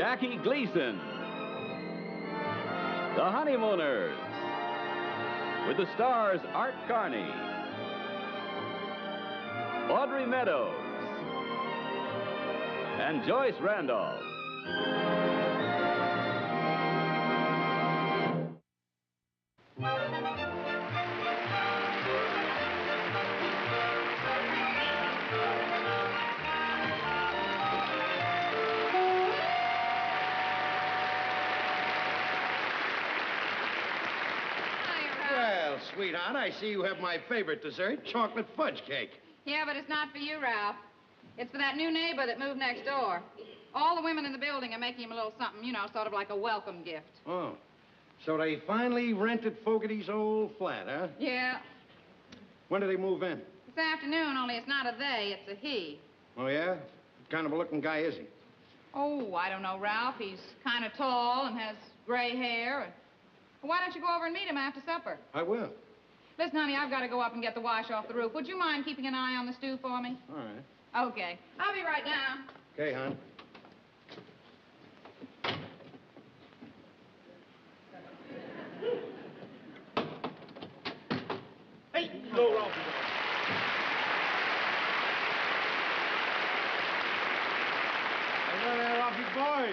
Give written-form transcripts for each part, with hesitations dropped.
Jackie Gleason. The Honeymooners, with the stars Art Carney, Audrey Meadows, and Joyce Randolph. Well, sweetheart, I see you have my favorite dessert, chocolate fudge cake. Yeah, but it's not for you, Ralph. It's for that new neighbor that moved next door. All the women in the building are making him a little something, you know, sort of like a welcome gift. Oh, so they finally rented Fogarty's old flat, huh? Yeah. When did they move in? This afternoon, only it's not a they, it's a he. Oh, yeah? What kind of a looking guy is he? Oh, I don't know, Ralph. He's kind of tall and has gray hair. Well, why don't you go over and meet him after supper? I will. Listen, honey, I've got to go up and get the wash off the roof. Would you mind keeping an eye on the stew for me? All right. Okay. I'll be right down. Okay, hon. Hey, go, Ralphie. Hey, there, Ralphie boy.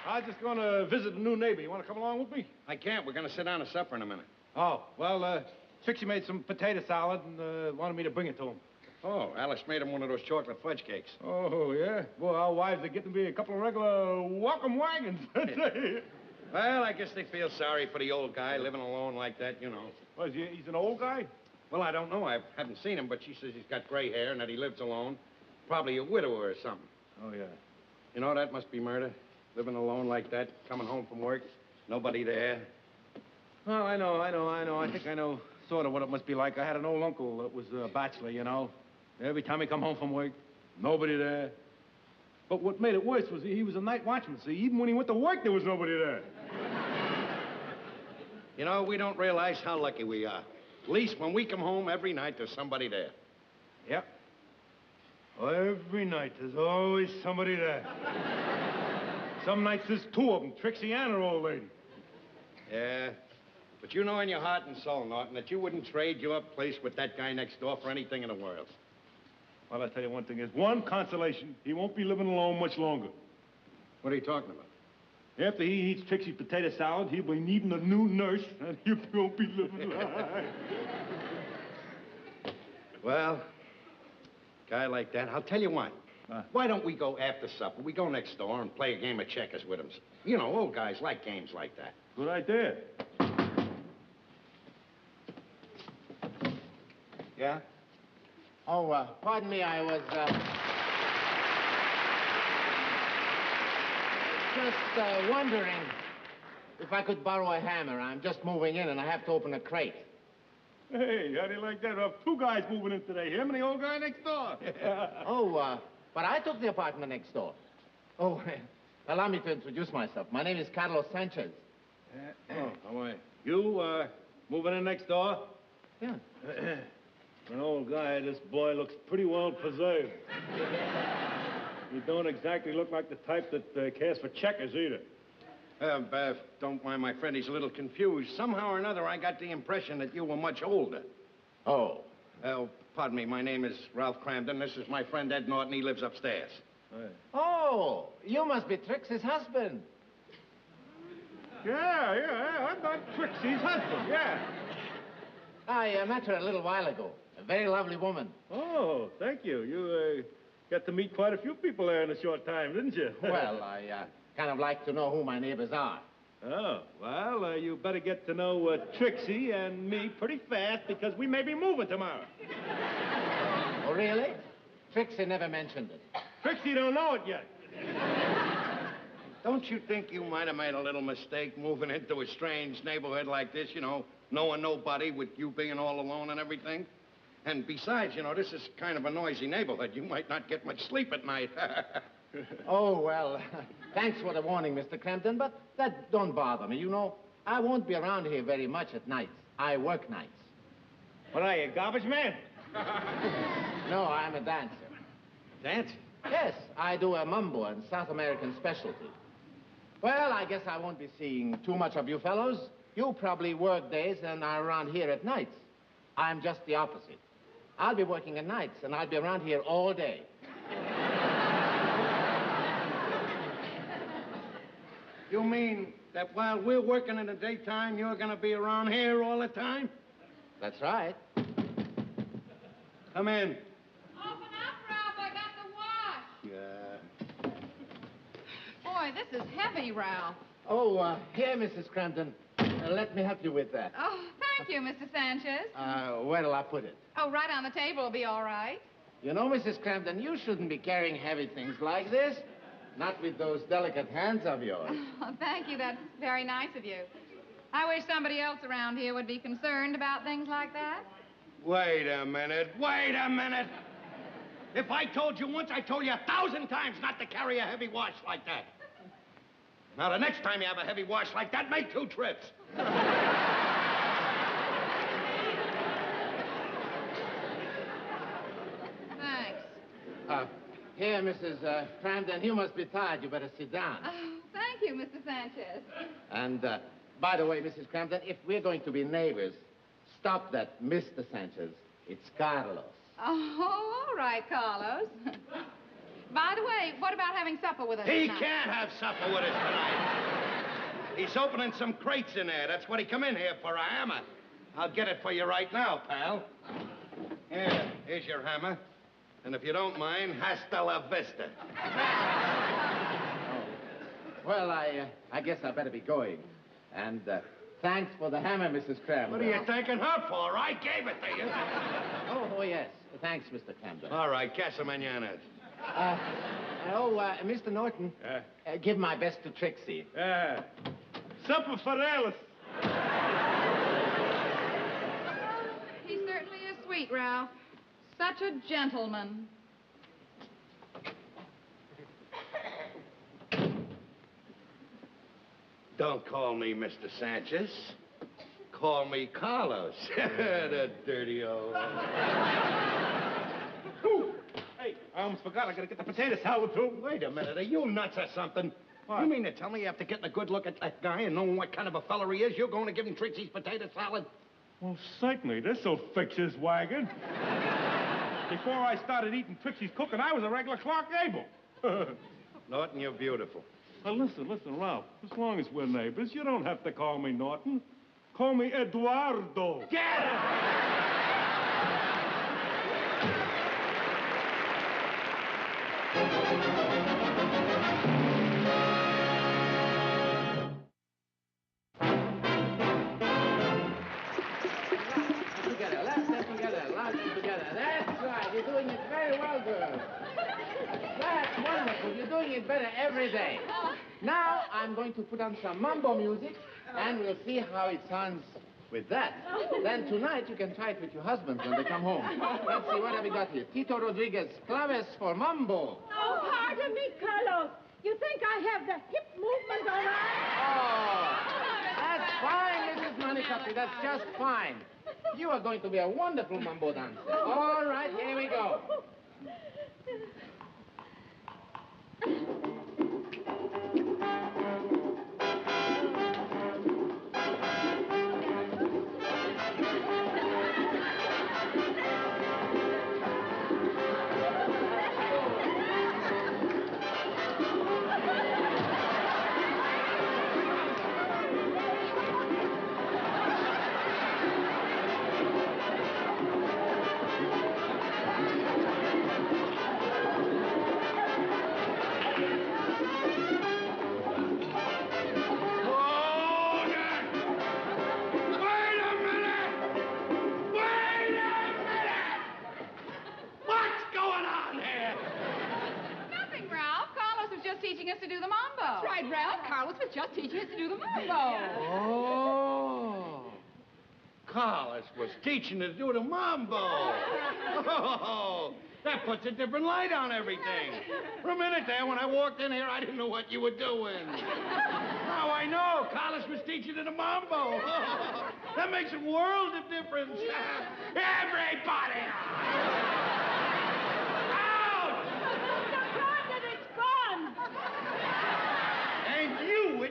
I was just going to visit a new neighbor. You want to come along with me? I can't. We're going to sit down to supper in a minute. Oh, well, Trixie made some potato salad and wanted me to bring it to him. Oh, Alice made him one of those chocolate fudge cakes. Oh, yeah? Boy, our wives are getting to be a couple of regular welcome wagons. Well, I guess they feel sorry for the old guy living alone like that, you know. What, he's an old guy? Well, I don't know. I haven't seen him, but she says he's got gray hair and that he lives alone. Probably a widower or something. Oh, yeah. You know, that must be murder. Living alone like that, coming home from work, nobody there. Oh, I know. I think I know sort of what it must be like. I had an old uncle that was a bachelor, you know. Every time he come home from work, nobody there. But what made it worse was he was a night watchman, see? Even when he went to work, there was nobody there. You know, we don't realize how lucky we are. At least when we come home every night, there's somebody there. Yep. Every night, there's always somebody there. Some nights there's two of them, Trixie and her old lady. Yeah, but you know in your heart and soul, Norton, that you wouldn't trade your place with that guy next door for anything in the world. Well, I'll tell you one thing. There's one consolation. He won't be living alone much longer. What are you talking about? After he eats Trixie's potato salad, he'll be needing a new nurse, and he won't be living alive. Well, guy like that, I'll tell you what. Why don't we go after supper? We go next door and play a game of checkers with him. You know, old guys like games like that. Good idea. Yeah? Oh, pardon me, I was, just wondering if I could borrow a hammer. I'm just moving in and I have to open a crate. Hey, how do you like that? We have two guys moving in today, him and the old guy next door. Oh, but I took the apartment next door. Oh, allow me to introduce myself. My name is Carlos Sanchez. Oh, how are you? You, moving in next door? Yeah. For an old guy, this boy looks pretty well preserved. You don't exactly look like the type that cares for checkers either. Don't mind my friend, he's a little confused. Somehow or another, I got the impression that you were much older. Oh. Pardon me, my name is Ralph Cramden. This is my friend Ed Norton. He lives upstairs. Oh, you must be Trixie's husband. Yeah, I'm not Trixie's husband, yeah. I met her a little while ago. A very lovely woman. Oh, thank you. You got to meet quite a few people there in a short time, didn't you? Well, I kind of like to know who my neighbors are. Oh, well, you better get to know Trixie and me pretty fast because we may be moving tomorrow. Oh, really? Trixie never mentioned it. Trixie don't know it yet. Don't you think you might have made a little mistake moving into a strange neighborhood like this, you know, knowing nobody with you being all alone and everything? And besides, you know, this is kind of a noisy neighborhood. You might not get much sleep at night. Oh, well, thanks for the warning, Mr. Crampton, but that don't bother me. You know, I won't be around here very much at nights. I work nights. What are you, garbage man? No, I'm a dancer. Dancing? Yes, I do a Mambo, a South American specialty. Well, I guess I won't be seeing too much of you fellows. You probably work days and are around here at nights. I'm just the opposite. I'll be working at nights, and I'll be around here all day. You mean that while we're working in the daytime, you're going to be around here all the time? That's right. Come in. Open up, Ralph. I got the wash. Yeah. Boy, this is heavy, Ralph. Oh, here, Mrs. Crampton. Let me help you with that. Oh, thank you, Mr. Sanchez. Where'll I put it? Oh, right on the table will be all right. You know, Mrs. Crampton, you shouldn't be carrying heavy things like this. Not with those delicate hands of yours. Oh, thank you. That's very nice of you. I wish somebody else around here would be concerned about things like that. Wait a minute. Wait a minute. If I told you once, I told you 1,000 times not to carry a heavy wash like that. Now, the next time you have a heavy wash like that, make 2 trips. Thanks. Here, Mrs. Crampton, you must be tired. You better sit down. Oh, thank you, Mr. Sanchez. And, by the way, Mrs. Crampton, if we're going to be neighbors, stop that Mr. Sanchez. It's Carlos. Oh, all right, Carlos. By the way, what about having supper with us He tonight? can't have supper with us tonight. He's opening some crates in there. That's what he come in here for, a hammer. I'll get it for you right now, pal. Here's your hammer. And if you don't mind, hasta la vista. Well, I guess I better be going. And, thanks for the hammer, Mrs. Crampton. What are you thanking her for? I gave it to you. Oh, yes. Thanks, Mr. Crampton. All right, casa mañana. Mr. Norton, give my best to Trixie. Supper for Alice. He certainly is sweet, Ralph. Such a gentleman. Don't call me Mr. Sanchez. Call me Carlos. The dirty old... Hey, I almost forgot. I gotta get the potato salad, too. Wait a minute. Are you nuts or something? What? You mean to tell me after getting a good look at that guy and knowing what kind of a fella he is, you're going to give him Trixie's potato salad? Well, certainly. This'll fix his wagon. Before I started eating Trixie's cooking, I was a regular Clark Gable. Norton, you're beautiful. Now, listen, Ralph. As long as we're neighbors, you don't have to call me Norton. Call me Eduardo. Get it! Together. That's right. You're doing it very well, girls. That's wonderful. You're doing it better every day. Now, I'm going to put on some Mambo music, and we'll see how it sounds with that. Then tonight, you can try it with your husbands when they come home. Let's see, what have we got here? Tito Rodriguez, claves for Mambo. Oh, pardon me, Carlos. You think I have the hip movement all right? Oh, that's fine, Mrs. Manicotti. That's just fine. You are going to be a wonderful Mambo dancer. All right, here we go. Teaching us to do the mambo. That's right, Ralph. Carlos was just teaching us to do the mambo. Oh. Carlos was teaching to do the mambo. Oh, that puts a different light on everything. For a minute there, when I walked in here, I didn't know what you were doing. Now I know. Carlos was teaching to the mambo. Oh, that makes a world of difference. Everybody! Ain't you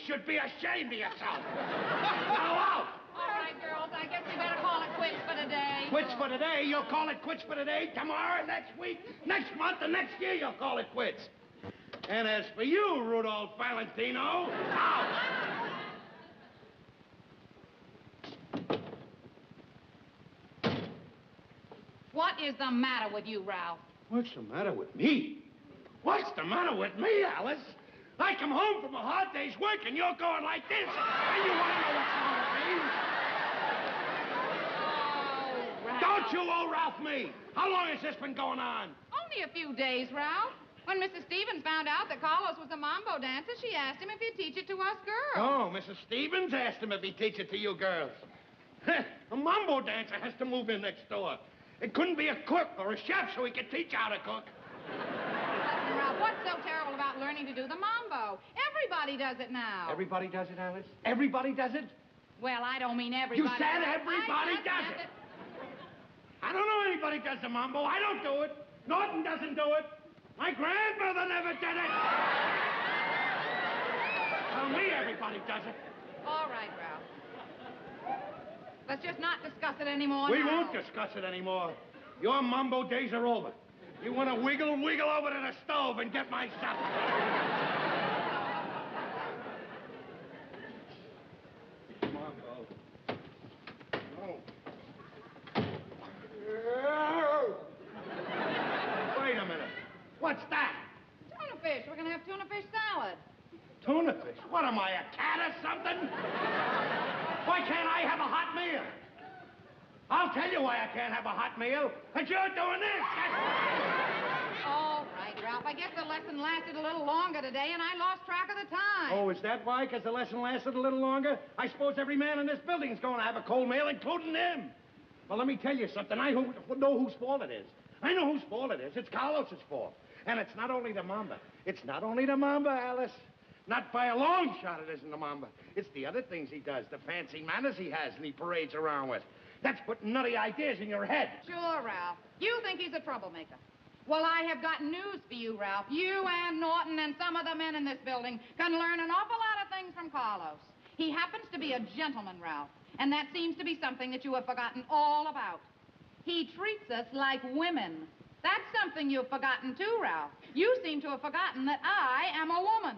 should be ashamed of yourself. Now out. All right, girls, I guess we better call it quits for today. Quits for today? You'll call it quits for today? Tomorrow, next week, next month, and next year you'll call it quits. And as for you, Rudolph Valentino, out. What is the matter with you, Ralph? What's the matter with me? What's the matter with me, Alice? I come home from a hard day's work and you're going like this. And you want to know what's wrong with me? Oh, Ralph. Don't you owe Ralph me. How long has this been going on? Only a few days, Ralph. When Mrs. Stevens found out that Carlos was a mambo dancer, she asked him if he'd teach it to us girls. Oh, Mrs. Stevens asked him if he'd teach it to you girls. A mambo dancer has to move in next door. It couldn't be a cook or a chef so he could teach how to cook. Listen, Ralph, what's so terrible about learning to do the mambo? Everybody does it now. Everybody does it, Alice? Everybody does it? Well, I don't mean everybody. You said Ralph. everybody I just does meant it. I don't know anybody does the mambo. I don't do it. Norton doesn't do it. My grandmother never did it. Tell me everybody does it. All right, Ralph. Let's just not discuss it anymore We now. won't discuss it anymore. Your mambo days are over. You want to wiggle over to the stove and get my supper. Mambo. No. Wait a minute. What's that? Tuna fish. We're going to have tuna fish salad. Tuna fish? What am I, a cat or something? Why can't I have a hot meal? I'll tell you why I can't have a hot meal. And you're doing this. All right, Ralph. I guess the lesson lasted a little longer today, and I lost track of the time. Oh, is that why? Because the lesson lasted a little longer? I suppose every man in this building's going to have a cold meal, including him. Well, let me tell you something. I know whose fault it is. I know whose fault it is. It's Carlos's fault. And it's not only the mamba. It's not only the mamba, Alice. Not by a long shot it isn't the mamba. It's the other things he does, the fancy manners he has and he parades around with. That's putting nutty ideas in your head. Sure, Ralph. You think he's a troublemaker. Well, I have got news for you, Ralph. You and Norton and some of the men in this building can learn an awful lot of things from Carlos. He happens to be a gentleman, Ralph, and that seems to be something that you have forgotten all about. He treats us like women. That's something you've forgotten, too, Ralph. You seem to have forgotten that I am a woman.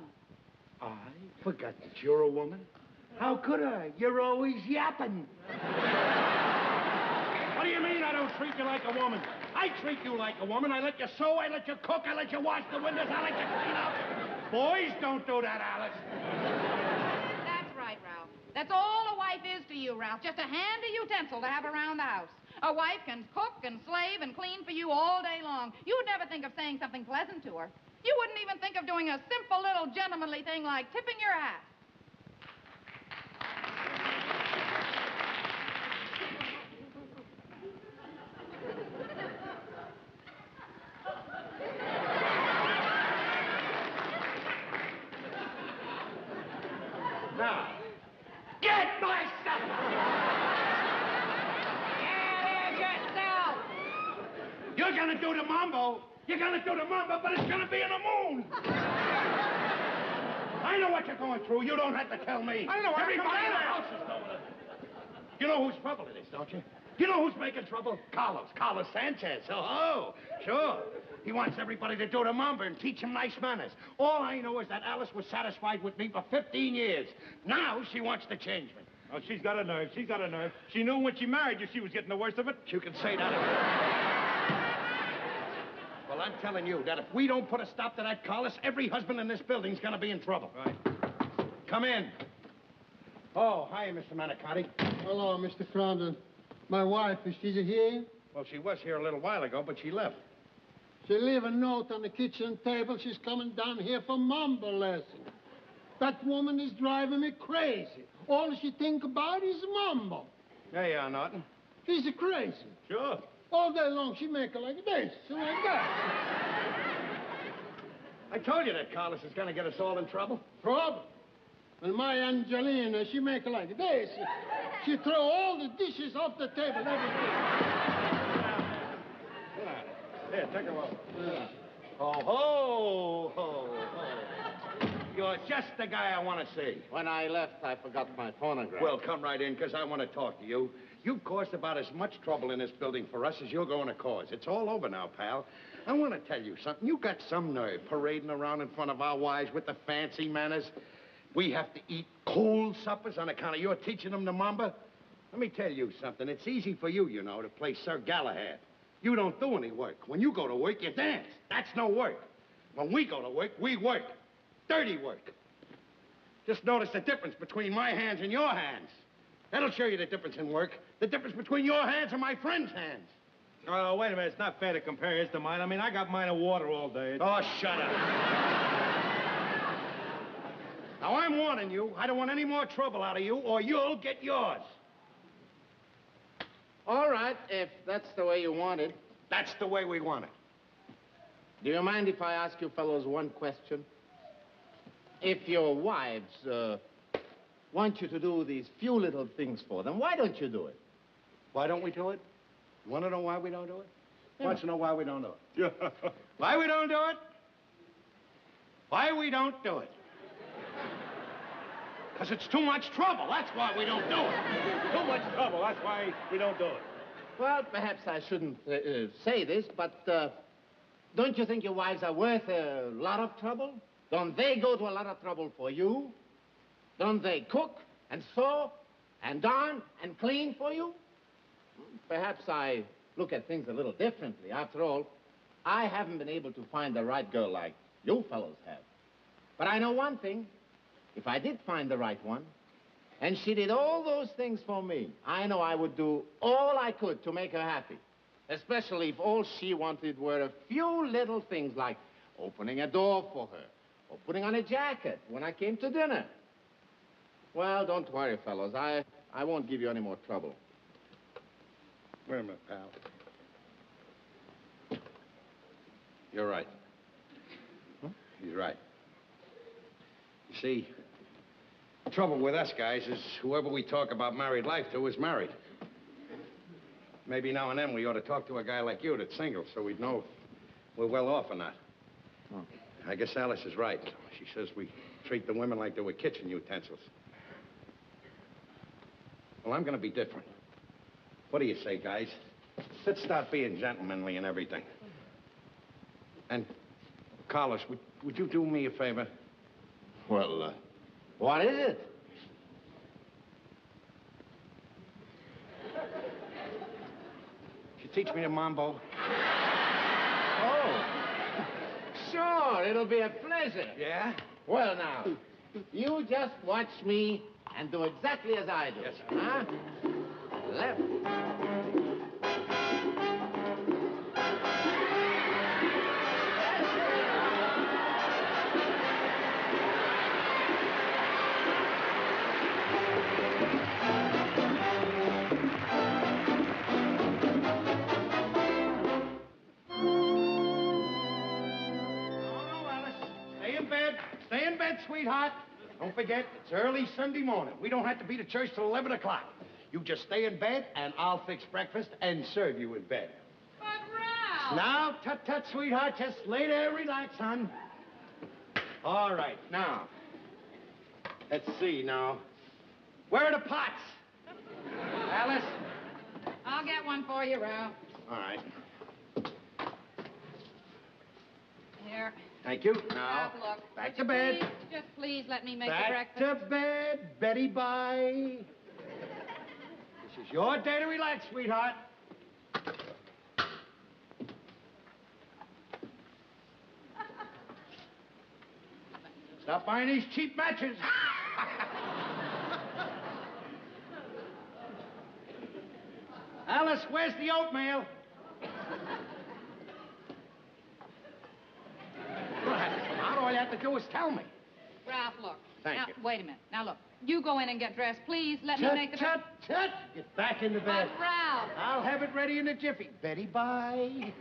I forgot that you're a woman? How could I? You're always yapping. What do you mean I don't treat you like a woman? I treat you like a woman. I let you sew, I let you cook, I let you wash the windows, I let you clean up. Boys don't do that, Alice. That's right, Ralph. That's all a wife is to you, Ralph. Just a handy utensil to have around the house. A wife can cook and slave and clean for you all day long. You'd never think of saying something pleasant to her. You wouldn't even think of doing a simple little gentlemanly thing like tipping your hat. Now, get my supper! Yeah, there's yourself. You're gonna do the mambo. You're gonna do the mambo, but it's gonna be in the moon. I know what you're going through. You don't have to tell me. I know what Everybody in the house is knowing it. You know whose trouble it is, don't you? You know who's making trouble? Carlos Sanchez. Oh, sure. He wants everybody to do the mambo and teach him nice manners. All I know is that Alice was satisfied with me for 15 years. Now she wants to change me. Oh, she's got a nerve. She's got a nerve. She knew when she married you she was getting the worst of it. You can say that again. Well, I'm telling you that if we don't put a stop to that, Carlos, every husband in this building's gonna be in trouble. Right. Come in. Oh, hi, Mr. Manicotti. Hello, Mr. Cronin. My wife, is she here? Well, she was here a little while ago, but she left. She leave a note on the kitchen table. She's coming down here for mambo lesson. That woman is driving me crazy. All she think about is mambo. There you are, Norton. She's crazy. Sure. All day long, she make it like this and like that. I told you that Carlos is gonna get us all in trouble. Trouble. And my Angelina, she make it like this. She throw all the dishes off the table, everything. Here, take a walk. Yeah. Oh, ho, ho, ho. You're just the guy I want to see. When I left, I forgot my phonograph. Well, come right in, because I want to talk to you. You've caused about as much trouble in this building for us as you're going to cause. It's all over now, pal. I want to tell you something. You got some nerve parading around in front of our wives with the fancy manners. We have to eat cold suppers on account of your teaching them the Mambo. Let me tell you something. It's easy for you, you know, to play Sir Galahad. You don't do any work. When you go to work, you dance. That's no work. When we go to work, we work. Dirty work. Just notice the difference between my hands and your hands. That'll show you the difference in work. The difference between your hands and my friend's hands. Oh, wait a minute. It's not fair to compare his to mine. I mean, I got mine in water all day. Oh, shut up. Now, I'm warning you. I don't want any more trouble out of you, or you'll get yours. All right, if that's the way you want it. That's the way we want it. Do you mind if I ask you fellows one question? If your wives want you to do these few little things for them, why don't you do it? Why don't we do it? You want to know why we don't do it? Yeah. Want to know why we don't do it? Yeah. Why we don't do it? Why we don't do it? Because it's too much trouble. That's why we don't do it. Too much trouble. That's why we don't do it. Well, perhaps I shouldn't say this, but don't you think your wives are worth a lot of trouble? Don't they go to a lot of trouble for you? Don't they cook and sew and darn and clean for you? Perhaps I look at things a little differently. After all, I haven't been able to find the right girl like you fellows have. But I know one thing. If I did find the right one, and she did all those things for me, I know I would do all I could to make her happy. Especially if all she wanted were a few little things like opening a door for her or putting on a jacket when I came to dinner. Well, don't worry, fellows. I won't give you any more trouble. Wait a minute, pal. You're right. Huh? He's right. You see, the trouble with us guys is whoever we talk about married life to is married. Maybe now and then we ought to talk to a guy like you that's single so we'd know if we're well off or not. Oh. I guess Alice is right. She says we treat the women like they were kitchen utensils. Well, I'm going to be different. What do you say, guys? Let's start being gentlemanly and everything. And, Carlos, would you do me a favor? Well, what is it? Could you teach me the Mambo? Oh. Sure, it'll be a pleasure. Yeah? Well, now, you just watch me and do exactly as I do. Yes, sir. Huh? Left. Stay in bed, sweetheart. Don't forget, it's early Sunday morning. We don't have to be to church till 11 o'clock. You just stay in bed, and I'll fix breakfast and serve you in bed. But, Ralph! Now, tut-tut, sweetheart. Just lay there, relax, hon. All right, now. Let's see, now. Where are the pots? Alice? I'll get one for you, Ralph. All right. Here. Thank you. Now, Ralph, look. back Would to you bed. Just please let me make the Back breakfast. to bed, Betty Bye. This is your day to relax, sweetheart. Stop buying these cheap matches. Alice, where's the oatmeal? All you have to do is tell me. Ralph, look. Thank now, you. Wait a minute. Now, look. You go in and get dressed. Please let me make the Tut, tut. Get back in the bed. But, Ralph. I'll have it ready in a jiffy. Betty, bye.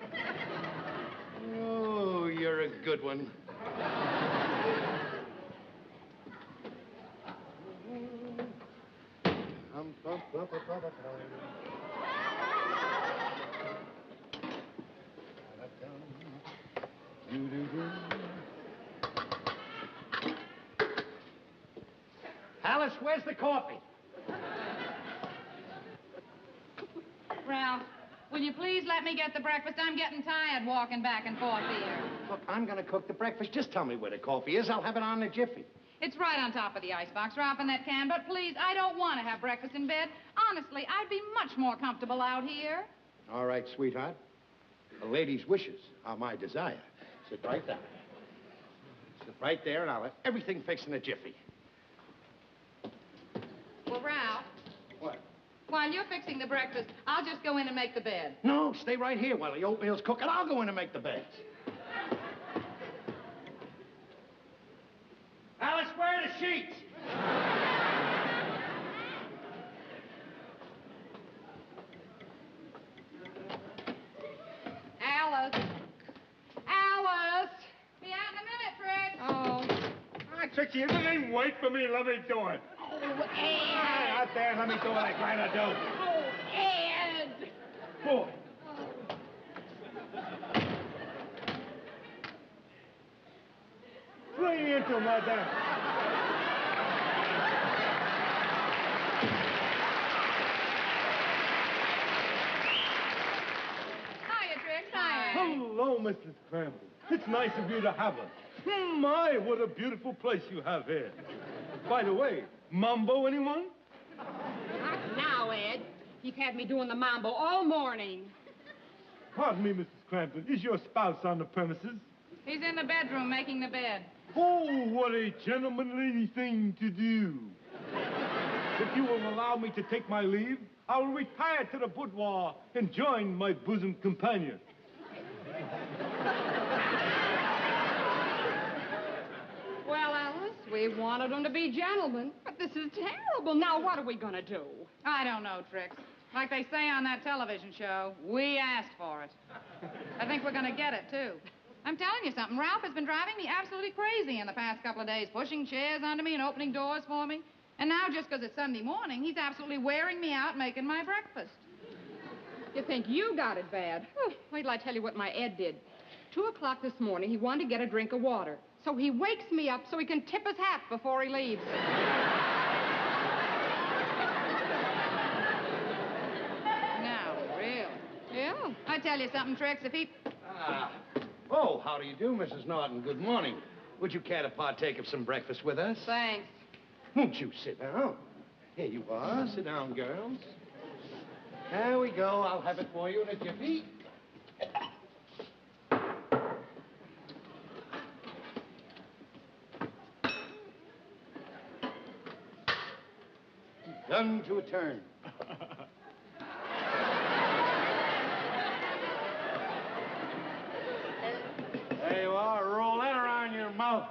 Oh, you're a good one. Alice, where's the coffee? Ralph, will you please let me get the breakfast? I'm getting tired walking back and forth here. Look, I'm gonna cook the breakfast. Just tell me where the coffee is. I'll have it on the jiffy. It's right on top of the icebox, Ralph, in that can. But please, I don't want to have breakfast in bed. Honestly, I'd be much more comfortable out here. All right, sweetheart. A lady's wishes are my desire. Sit right there. Sit right there, and I'll have everything fixed in a jiffy. Well, Ralph, What? while you're fixing the breakfast, I'll just go in and make the bed. No, stay right here while the oatmeal's cooking. I'll go in and make the beds. Alice, where are the sheets? Alice. Alice. Be out in a minute, Fred. All right, Trixie, you didn't even wait for me. Let me do it. Oh, Ed. Out there, let me do what I try to do. Oh, Ed. Boy. Fling into madame. Hiya, Trix. Hiya. Hello, Mrs. Cramble. It's nice of you to have us. My, what a beautiful place you have here. By the way, Mambo, anyone? Not now, Ed. You've had me doing the mambo all morning. Pardon me, Mrs. Crampton. Is your spouse on the premises? He's in the bedroom making the bed. Oh, what a gentlemanly thing to do. If you will allow me to take my leave, I will retire to the boudoir and join my bosom companion. Well, Alice, we wanted them to be gentlemen, but this is terrible. Now, what are we going to do? I don't know, Trix. Like they say on that television show, we asked for it. I think we're going to get it, too. I'm telling you something. Ralph has been driving me absolutely crazy in the past couple of days, pushing chairs onto me and opening doors for me. And now, just because it's Sunday morning, he's absolutely wearing me out making my breakfast. You think you got it bad? Wait till I tell you what my Ed did. 2 o'clock this morning, he wanted to get a drink of water. So he wakes me up so he can tip his hat before he leaves. No, really. Yeah. I tell you something, Trix, if he... Oh, how do you do, Mrs. Norton? Good morning. Would you care to partake of some breakfast with us? Thanks. Won't you sit down? Here you are. Sit down, girls. There we go. I'll have it for you in a jiffy. Done to a turn. There you are. Roll that around your mouth.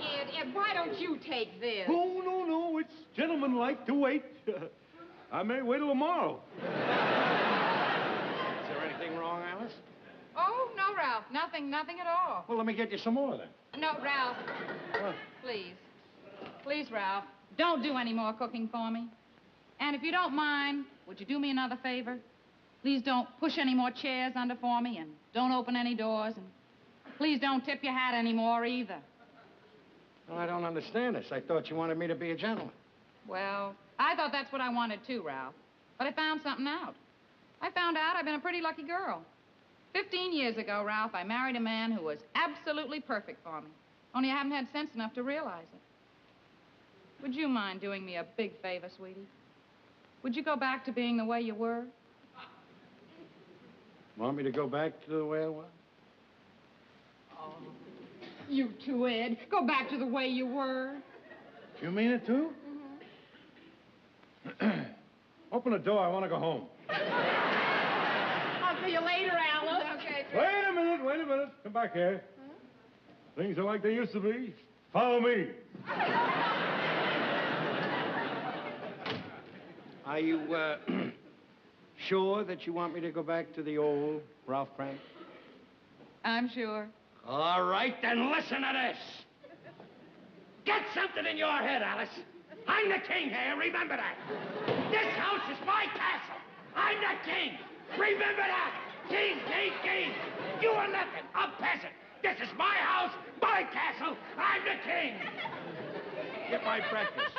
Ed, why don't you take this? Oh, no. It's gentlemanlike to wait. I may wait till tomorrow. Is there anything wrong, Alice? Oh, no, Ralph. Nothing at all. Well, let me get you some more, then. No, Ralph. What? Please. Please, Ralph. Don't do any more cooking for me. And if you don't mind, would you do me another favor? Please don't push any more chairs under for me, and don't open any doors, and please don't tip your hat anymore either. Well, I don't understand this. I thought you wanted me to be a gentleman. Well, I thought that's what I wanted too, Ralph. But I found something out. I found out I've been a pretty lucky girl. 15 years ago, Ralph, I married a man who was absolutely perfect for me. Only I haven't had sense enough to realize it. Would you mind doing me a big favor, sweetie? Would you go back to being the way you were? Want me to go back to the way I was? Oh, you too, Ed. Go back to the way you were. You mean it, too? Mm-hmm. Open the door. I want to go home. I'll see you later, Alice. Okay, Wait a minute. Come back here. Things are like they used to be. Follow me. Are you, sure that you want me to go back to the old Ralph Crank? I'm sure. All right, then listen to this. Get something in your head, Alice. I'm the king here, remember that. This house is my castle. I'm the king. Remember that. King. You are nothing, a peasant. This is my house, my castle. I'm the king. get my breakfast.